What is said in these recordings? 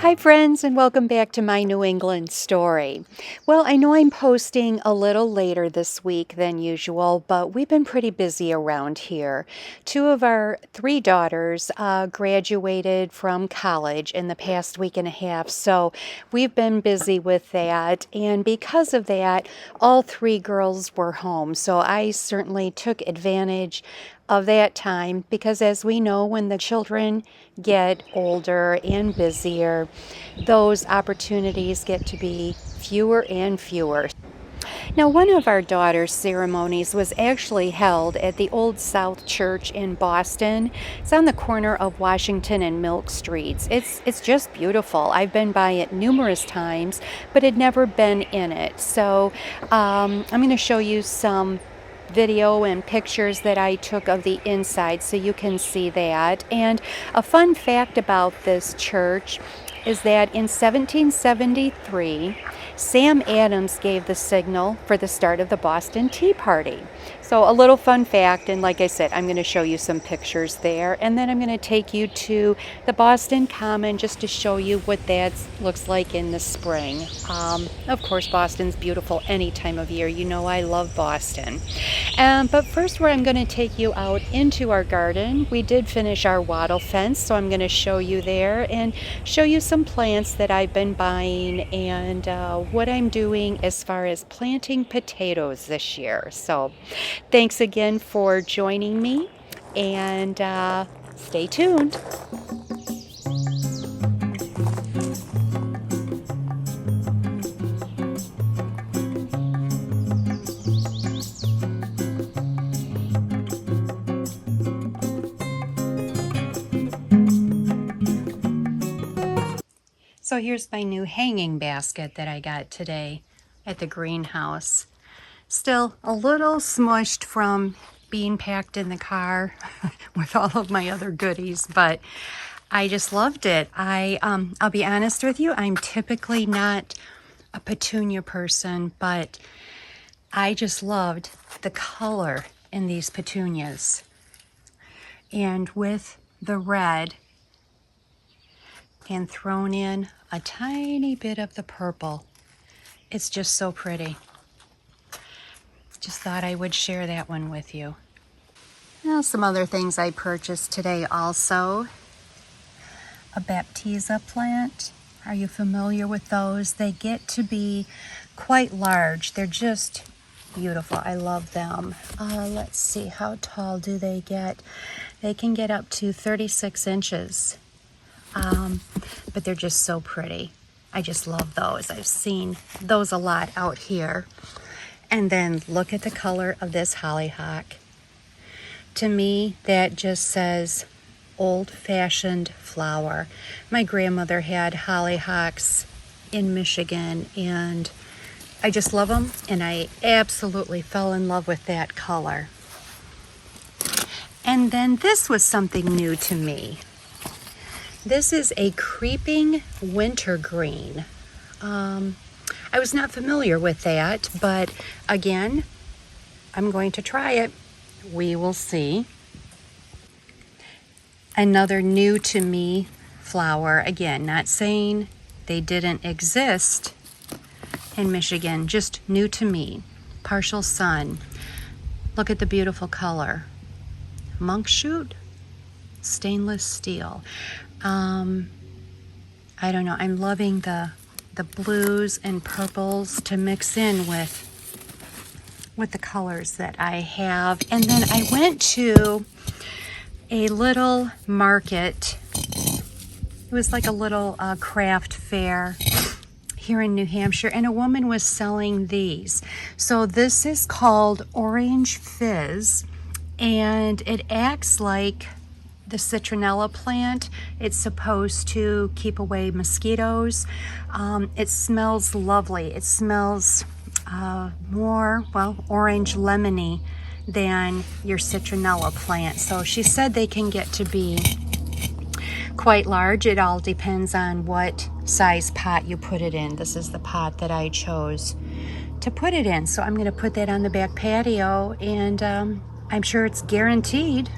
Hi friends, and welcome back to my New England story. Well, I know I'm posting a little later this week than usual, but we've been pretty busy around here. Two of our three daughters graduated from college in the past week and a half, so we've been busy with that, and because of that, all three girls were home, so I certainly took advantage of that time because, as we know, when the children get older and busier, those opportunities get to be fewer and fewer. Now, one of our daughter's ceremonies was actually held at the Old South Church in Boston. It's on the corner of Washington and Milk Streets. It's just beautiful. I've been by it numerous times, but had never been in it. So I'm going to show you some video and pictures that I took of the inside so you can see that. And a fun fact about this church is that in 1773, Sam Adams gave the signal for the start of the Boston Tea Party. So a little fun fact, and like I said, I'm going to show you some pictures there, and then I'm going to take you to the Boston Common just to show you what that looks like in the spring. Of course, Boston's beautiful any time of year. You know I love Boston. But first, where I'm going to take you out into our garden, we did finish our wattle fence, so I'm going to show you there and show you some plants that I've been buying and what I'm doing as far as planting potatoes this year. So thanks again for joining me, and stay tuned. So here's my new hanging basket that I got today at the greenhouse. Still a little smushed from being packed in the car with all of my other goodies, but I just loved it. I'll be honest with you, I'm typically not a petunia person, but I just loved the color in these petunias. And with the red and thrown in a tiny bit of the purple, it's just so pretty. Just thought I would share that one with you. Now, some other things I purchased today also. A Baptisia plant. Are you familiar with those? They get to be quite large. They're just beautiful. I love them. Let's see, how tall do they get? They can get up to 36 inches. But they're just so pretty. I just love those. I've seen those a lot out here. And then look at the color of this hollyhock. To me, that just says old-fashioned flower. My grandmother had hollyhocks in Michigan, and I just love them, and I absolutely fell in love with that color. And then this was something new to me. This is a creeping wintergreen. I was not familiar with that, but again, I'm going to try it. We will see. Another new to me flower. Again, not saying they didn't exist in Michigan, just new to me. Partial sun. Look at the beautiful color. Monk shoot, stainless steel. I don't know, I'm loving the blues and purples to mix in with the colors that I have. And then I went to a little market. It was like a little craft fair here in New Hampshire, and a woman was selling these. So this is called Orange Fizz, and it acts like the citronella plant. It's supposed to keep away mosquitoes. It smells lovely. It smells more, well, orange lemony than your citronella plant. So she said they can get to be quite large. It all depends on what size pot you put it in. This is the pot that I chose to put it in. So I'm going to put that on the back patio, and I'm sure it's guaranteed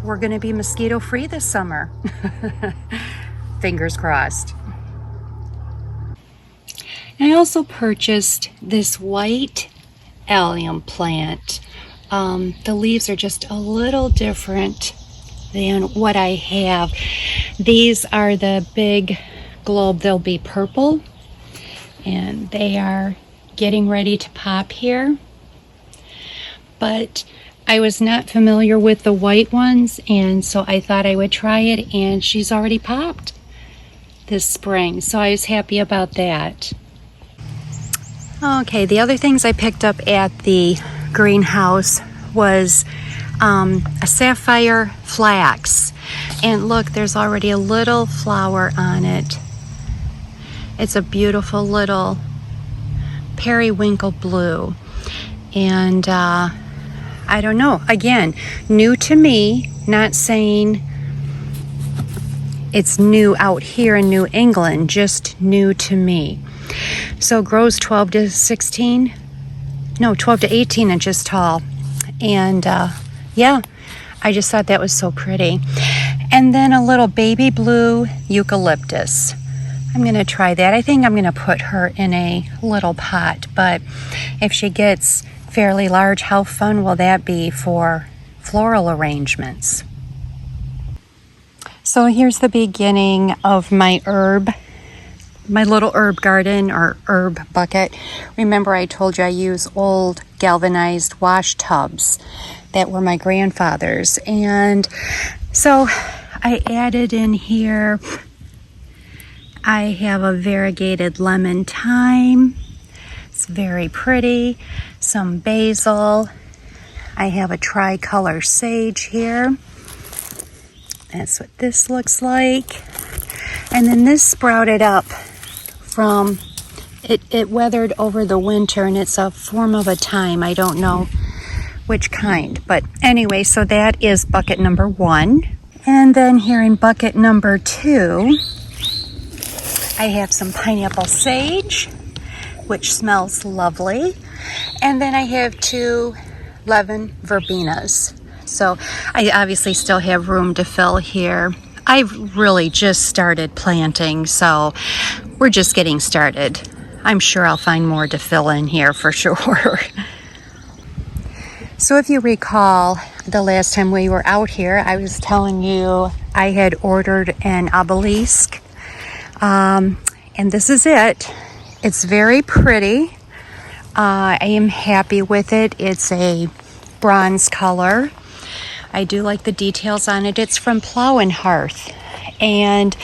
we're going to be mosquito free this summer. Fingers crossed. I also purchased this white allium plant. The leaves are just a little different than what I have. These are the big globe. They'll be purple, and they are getting ready to pop here. But I was not familiar with the white ones, and so I thought I would try it, and she's already popped this spring, so I was happy about that. Okay, the other things I picked up at the greenhouse was a sapphire flax, and look, there's already a little flower on it. It's a beautiful little periwinkle blue, and I don't know, again, new to me, not saying it's new out here in New England, just new to me. So grows 12 to 18 inches tall. And yeah, I just thought that was so pretty. And then a little baby blue eucalyptus. I'm going to try that. I think I'm going to put her in a little pot, but if she gets fairly large, how fun will that be for floral arrangements? So here's the beginning of my little herb garden or herb bucket. Remember, I told you I use old galvanized wash tubs that were my grandfather's, and so I added in here, I have a variegated lemon thyme. It's very pretty. Some basil. I have a tricolor sage here. That's what this looks like. And then this sprouted up from, it weathered over the winter, and it's a form of a thyme. I don't know which kind. But anyway, so that is bucket number 1. And then here in bucket number 2, I have some pineapple sage, which smells lovely. And then I have 2 lemon verbenas. So I obviously still have room to fill here. I've really just started planting, so we're just getting started. I'm sure I'll find more to fill in here for sure. So if you recall, the last time we were out here, I was telling you I had ordered an obelisk. And this is it. It's very pretty. I am happy with it. It's a bronze color. I do like the details on it. It's from Plow and Hearth. And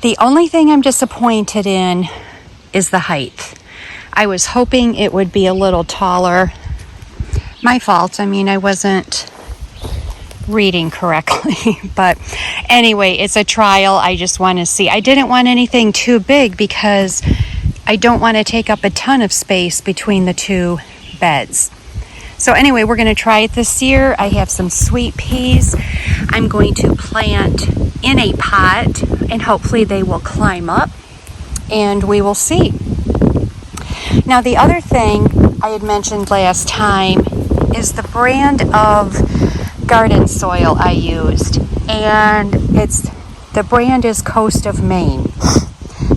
the only thing I'm disappointed in is the height. I was hoping it would be a little taller. My fault. I mean, I wasn't reading correctly. But anyway, it's a trial. I just want to see. I didn't want anything too big because I don't want to take up a ton of space between the 2 beds. So anyway, we're going to try it this year. I have some sweet peas. I'm going to plant in a pot, and hopefully they will climb up, and we will see. Now, the other thing I had mentioned last time is the brand of garden soil I used, and the brand is Coast of Maine.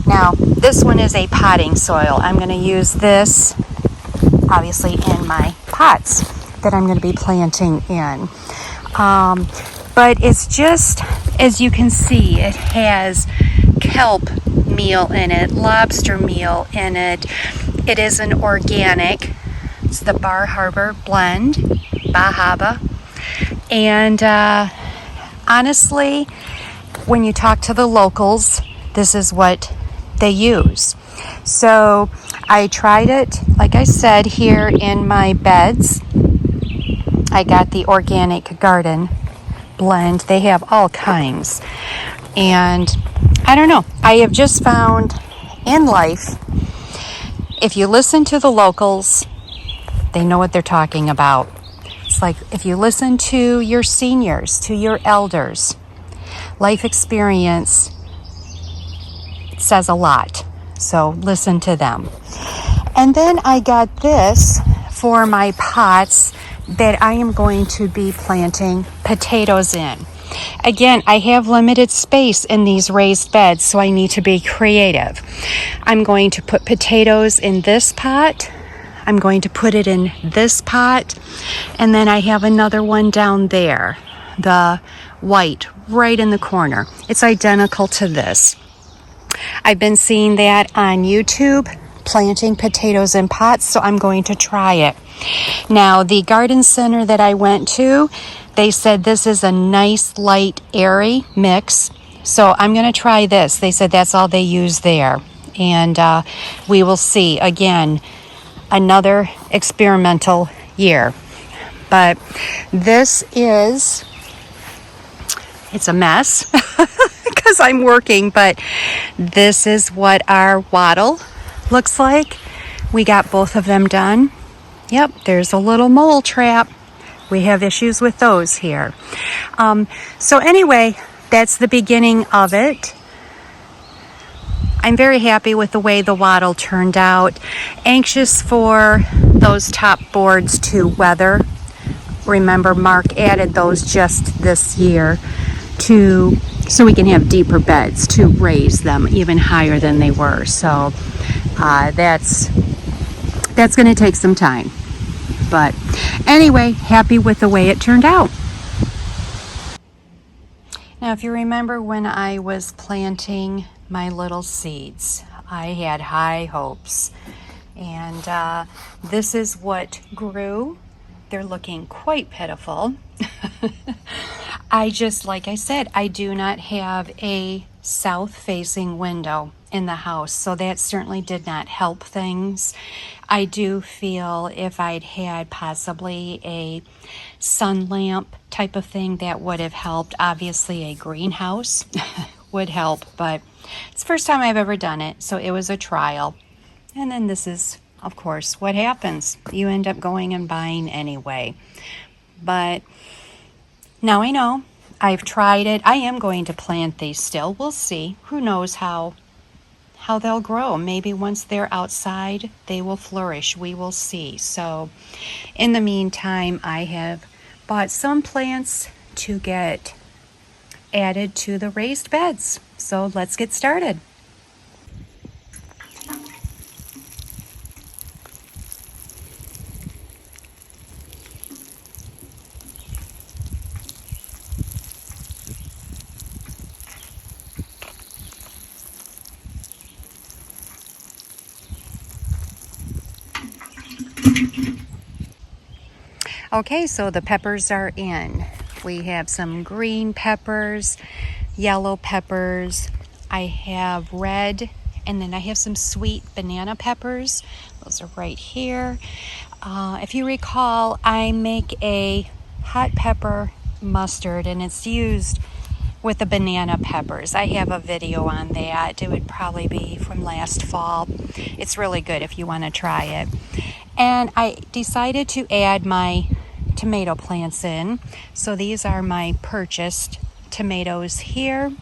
Now, this one is a potting soil. I'm going to use this, obviously, in my pots that I'm going to be planting in. But it's just, as you can see, it has kelp meal in it, lobster meal in it. It is an organic. It's the Bar Harbor blend, Bahaba. And honestly, when you talk to the locals, this is what they use. So I tried it, like I said, here in my beds. I got the organic garden blend. They have all kinds. And I don't know, I have just found in life, if you listen to the locals, they know what they're talking about. It's like if you listen to your seniors, to your elders, life experience says a lot. So listen to them. And then I got this for my pots that I am going to be planting potatoes in. Again, I have limited space in these raised beds, so I need to be creative. I'm going to put potatoes in this pot. I'm going to put it in this pot, and then I have another one down there, the white, right in the corner. It's identical to this. I've been seeing that on YouTube, planting potatoes in pots, so I'm going to try it. Now, the garden center that I went to, they said this is a nice, light, airy mix, so I'm going to try this. They said that's all they use there, and we will see. Again, another experimental year. But this is, it's a mess because I'm working, but this is what our wattle looks like. We got both of them done. Yep, there's a little mole trap. We have issues with those here. So anyway, that's the beginning of it. I'm very happy with the way the wattle turned out. Anxious for those top boards to weather. Remember, Mark added those just this year so we can have deeper beds to raise them even higher than they were. So that's going to take some time. But anyway, happy with the way it turned out. Now, if you remember when I was planting my little seeds, I had high hopes. And this is what grew. They're looking quite pitiful. Like I said, I do not have a south-facing window in the house, so that certainly did not help things. I do feel if I'd had possibly a sun lamp type of thing, that would have helped. Obviously, a greenhouse would help, but it's the first time I've ever done it, so it was a trial. And then this is, of course, what happens. You end up going and buying anyway. But now I know. I've tried it. I am going to plant these still. We'll see. Who knows how they'll grow. Maybe once they're outside, they will flourish. We will see. So in the meantime, I have bought some plants to get added to the raised beds. So let's get started. Okay, so the peppers are in. We have some green peppers, yellow peppers. I have red, and then I have some sweet banana peppers. Those are right here. If you recall, I make a hot pepper mustard, and it's used with the banana peppers. I have a video on that. It would probably be from last fall. It's really good if you want to try it. And I decided to add my tomato plants in. So these are my purchased tomatoes here.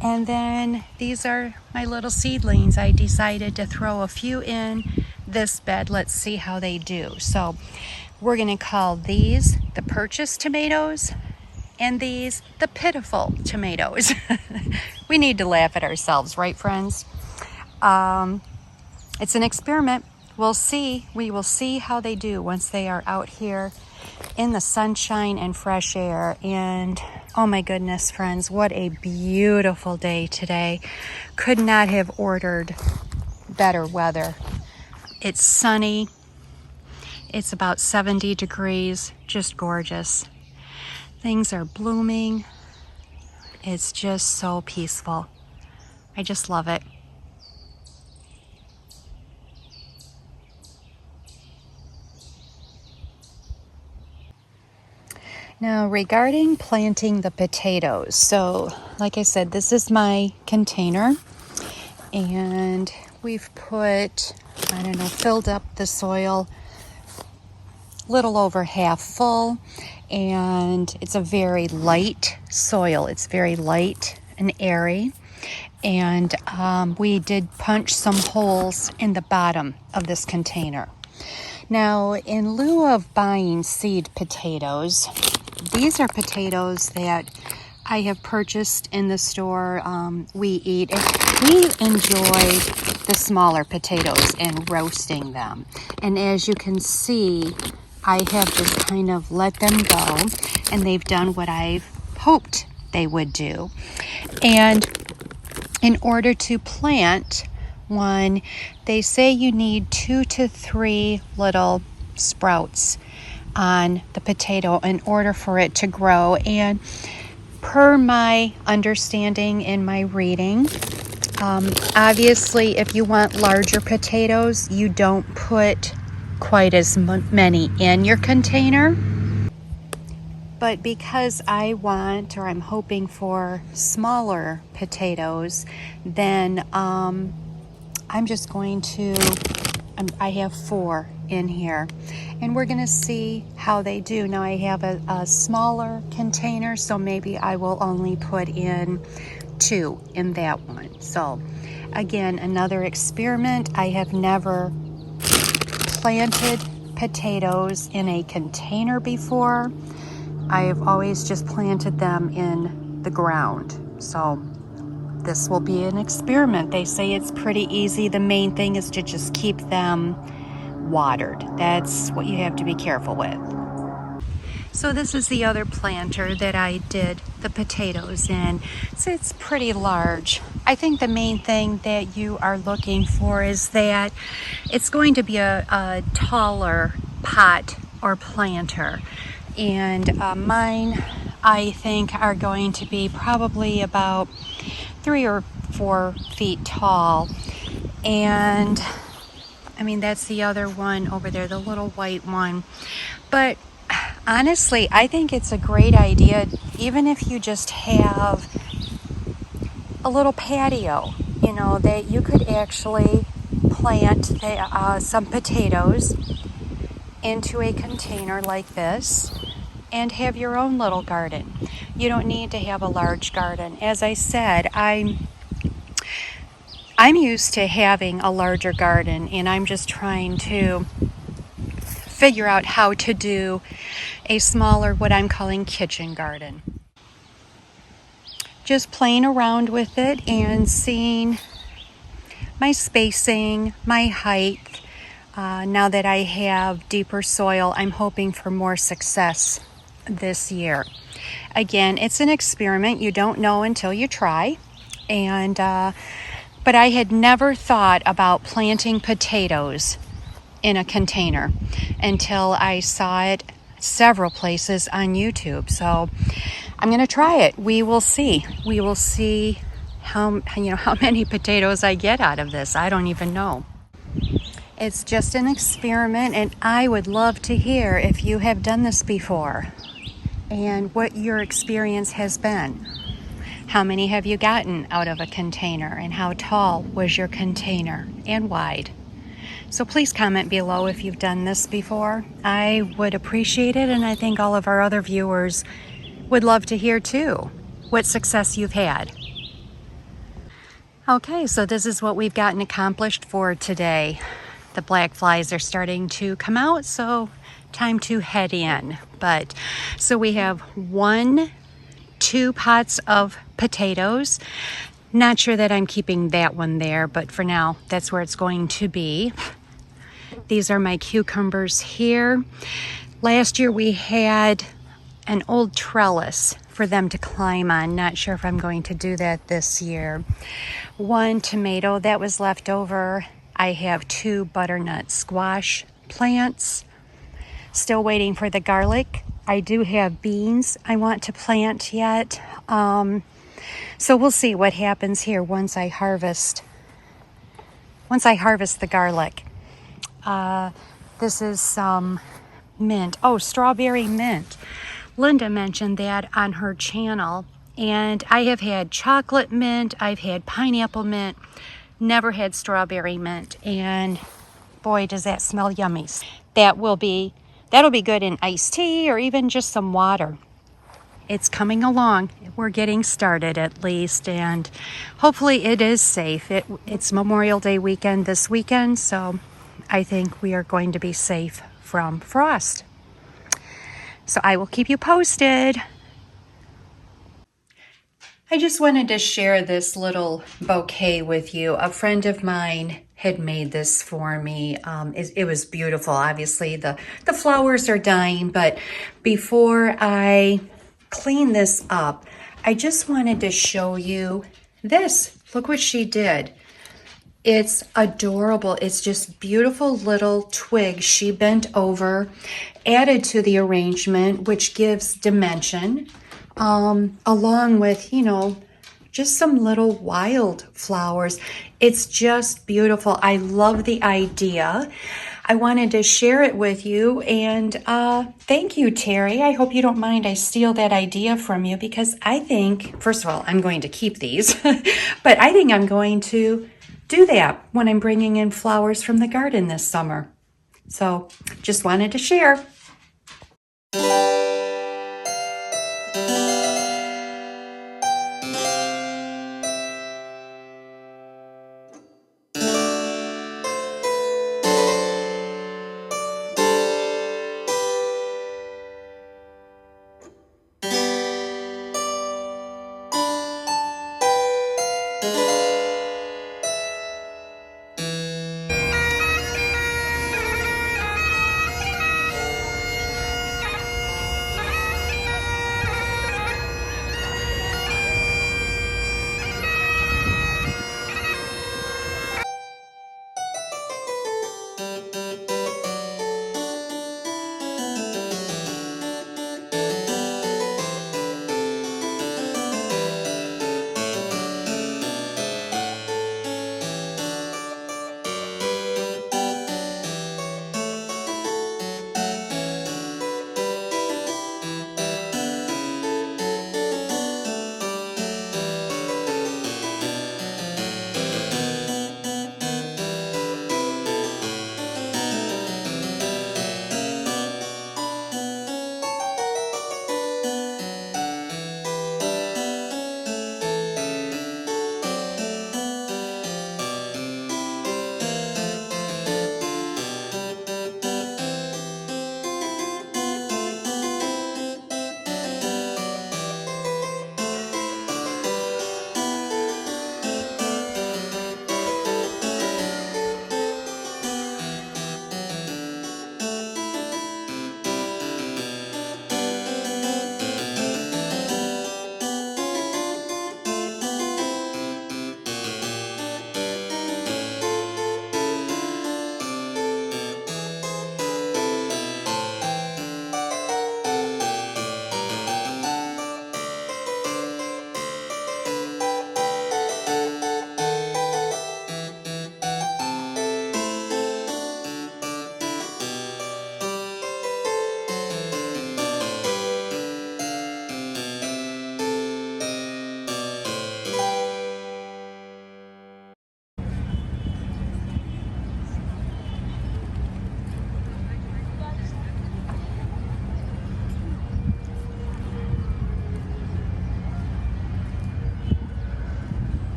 And then these are my little seedlings. I decided to throw a few in this bed. Let's see how they do. So we're going to call these the purchased tomatoes and these the pitiful tomatoes. We need to laugh at ourselves, right, friends? It's an experiment. We'll see. We will see how they do once they are out here in the sunshine and fresh air. And oh my goodness, friends, what a beautiful day today. Could not have ordered better weather. It's sunny. It's about 70 degrees, just gorgeous. Things are blooming. It's just so peaceful. I just love it. Now, regarding planting the potatoes, so like I said, this is my container, and we've put, filled up the soil little over half full, and it's a very light soil. It's very light and airy, and we did punch some holes in the bottom of this container. Now, in lieu of buying seed potatoes, these are potatoes that I have purchased in the store. We enjoy the smaller potatoes and roasting them. And as you can see, I have just kind of let them go, and they've done what I've hoped they would do. And in order to plant one, they say you need 2 to 3 little sprouts on the potato in order for it to grow. And per my understanding in my reading, obviously if you want larger potatoes, you don't put quite as many in your container. But because I'm hoping for smaller potatoes, then I'm just going to, I have 4 in here, and we're going to see how they do. Now I have a smaller container, so maybe I will only put in 2 in that one. So again, another experiment. I have never planted potatoes in a container before. I have always just planted them in the ground. So this will be an experiment. They say it's pretty easy. The main thing is to just keep them watered. That's what you have to be careful with. So this is the other planter that I did the potatoes in. So it's pretty large. I think the main thing that you are looking for is that it's going to be a taller pot or planter. And mine, I think, are going to be probably about 3 or 4 feet tall. And I mean, that's the other one over there, the little white one. But honestly, I think it's a great idea, even if you just have a little patio, that you could actually plant some potatoes into a container like this and have your own little garden. You don't need to have a large garden. As I said, I'm used to having a larger garden, and I'm just trying to figure out how to do a smaller, what I'm calling kitchen garden. Just playing around with it and seeing my spacing, my height. Now that I have deeper soil, I'm hoping for more success this year. Again, it's an experiment. You don't know until you try. And but I had never thought about planting potatoes in a container until I saw it several places on YouTube. So I'm going to try it. We will see. We will see how many potatoes I get out of this. I don't even know. It's just an experiment, and I would love to hear if you have done this before and what your experience has been. How many have you gotten out of a container, and how tall was your container and wide? So please comment below if you've done this before. I would appreciate it, and I think all of our other viewers would love to hear too what success you've had. Okay, so this is what we've gotten accomplished for today. The black flies are starting to come out, so time to head in. So we have 2 pots of potatoes. Not sure that I'm keeping that one there, but for now, that's where it's going to be. These are my cucumbers here. Last year we had an old trellis for them to climb on. Not sure if I'm going to do that this year. 1 tomato that was left over. I have 2 butternut squash plants. Still waiting for the garlic. I do have beans I want to plant yet. So we'll see what happens here once I harvest the garlic. This is some mint. Oh, strawberry mint. Linda mentioned that on her channel, and I have had chocolate mint, I've had pineapple mint, never had strawberry mint, and boy, does that smell yummy. That'll be good in iced tea or even just some water. It's coming along. We're getting started at least, and hopefully it is safe. It's Memorial Day weekend this weekend, so I think we are going to be safe from frost. So I will keep you posted. I just wanted to share this little bouquet with you. A friend of mine had made this for me. It was beautiful. Obviously, the flowers are dying, but before I clean this up, I just wanted to show you this. Look what she did. It's adorable. It's just beautiful little twigs she bent over, added to the arrangement, which gives dimension, along with, just some little wild flowers. It's just beautiful. I love the idea. I wanted to share it with you, and thank you, Terry. I hope you don't mind I steal that idea from you, because I think, first of all, I'm going to keep these, but I think I'm going to do that when I'm bringing in flowers from the garden this summer. So just wanted to share.